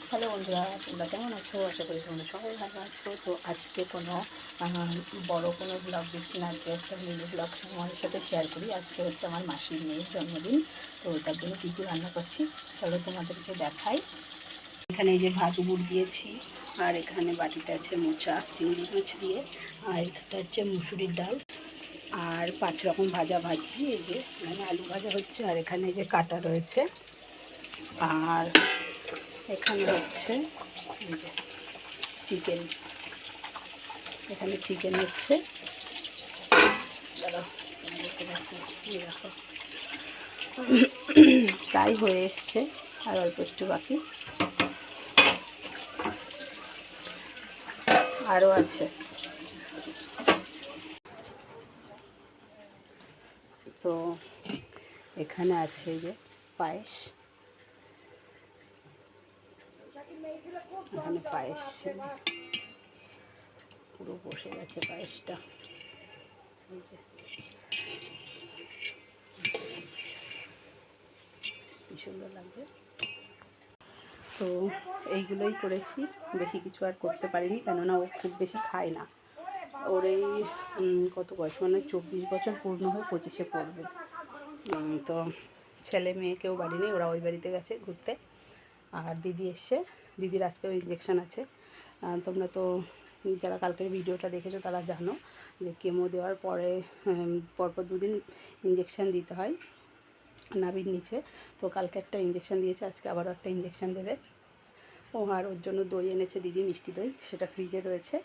Hello বন্ধুরা, তোমরা কেমন আছো? আশা করি তোমরা সবাই ভালো আছো। তো আজকে কোনো বড় কোনো ব্লগ দিচ্ছি না, আজকে একটা মিনি ব্লগ তোমাদের সাথে শেয়ার করি। আজকে হচ্ছে আমার মাসির মেয়ের জন্মদিন, তো তার জন্য কী কী রান্না করছি চলো তোমাদেরকে দেখাই। এখানে এই যে ভাজুবুট দিয়েছি, আর এখানে বাটিতে আছে মোচা চিংড়ি মাছ দিয়ে, আর এটা হচ্ছে মুসুরির ডাল, আর 5 রকম ভাজা ভাজছি। এই যে এখানে আলু ভাজা হচ্ছে, আর এখানে এই যে কাটা রয়েছে, আর এখানে হচ্ছে এই যে চিকেন, এখানে চিকেন হচ্ছে। দাঁড়াও, তোমাদেরকে দেখো, এই দেখো প্রায় হয়ে এসছে, আর অল্প একটু বাকি, আরও আছে। তো এখানে আছে এই যে পায়েস, এখানে পায়েস পুরো বসে গেছে পায়েসটা, এই যে কি সুন্দর লাগবে। তো এইগুলোই করেছি, বেশি কিছু আর করতে পারিনি, কেননা ও খুব বেশি খায় না। ওর এই কত বয়স, মানে 24 বছর পূর্ণ হয়ে 25-এ পড়বে। তো ছেলে মেয়ে কেউ বাড়ি নেই, ওরা ওই বাড়িতে গেছে ঘুরতে। আর দিদি এসছে, দিদির আজকেও ইঞ্জেকশান আছে। তোমরা তো যারা কালকের ভিডিওটা দেখেছো তারা জানো যে কেমো দেওয়ার পরে পরপর 2 দিন ইঞ্জেকশান দিতে হয় নাভির নিচে। তো কালকে একটা ইঞ্জেকশান দিয়েছে, আজকে আবারও একটা ইঞ্জেকশান দেবে। আর ওর জন্য দই এনেছে দিদি, মিষ্টি দই, সেটা ফ্রিজে রয়েছে।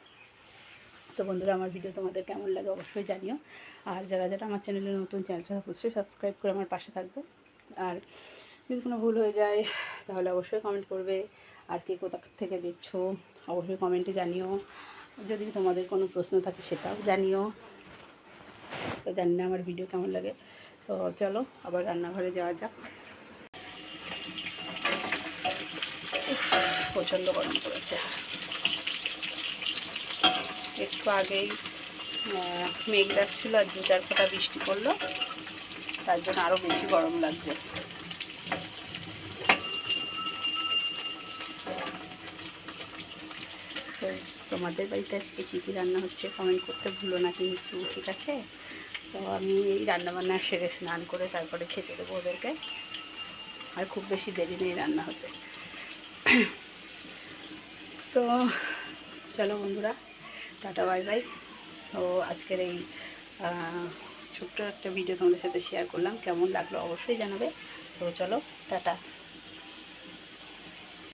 তো বন্ধুরা, আমার ভিডিও তোমাদের কেমন লাগে অবশ্যই জানিও। আর যারা যারা আমার চ্যানেলে নতুন, চ্যানেলটা অবশ্যই সাবস্ক্রাইব করে আমার পাশে থাকবে। আর যদি কোনো ভুল হয়ে যায় তাহলে অবশ্যই কমেন্ট করবে। আর কে কোথা থেকে দেখছো অবশ্যই কমেন্টে জানিও। যদি তোমাদের কোনো প্রশ্ন থাকে সেটাও জানিও। তো জানি না আমার ভিডিও কেমন লাগে। তো চলো আবার রান্নাঘরে যাওয়া যাক। প্রচণ্ড গরম পড়েছে। একটু আগেই মেঘ ডাকছিল, আর 2-4 ফোঁটা বৃষ্টি পড়লো, তার জন্য আরও বেশি গরম লাগছে। তো তোমাদের বাড়িতে আজকে কী কী রান্না হচ্ছে কমেন্ট করতে ভুলো না কিন্তু, ঠিক আছে? তো আমি এই রান্নাবান্না সেরে স্নান করে তারপরে খেতে দেবো ওদেরকে, আর খুব বেশি দেরি নেই রান্না হতে। তো চলো বন্ধুরা, টাটা বাই বাই। তো আজকের এই ছোট্ট একটা ভিডিও তোমাদের সাথে শেয়ার করলাম, কেমন লাগলো অবশ্যই জানাবে। তো চলো টাটা।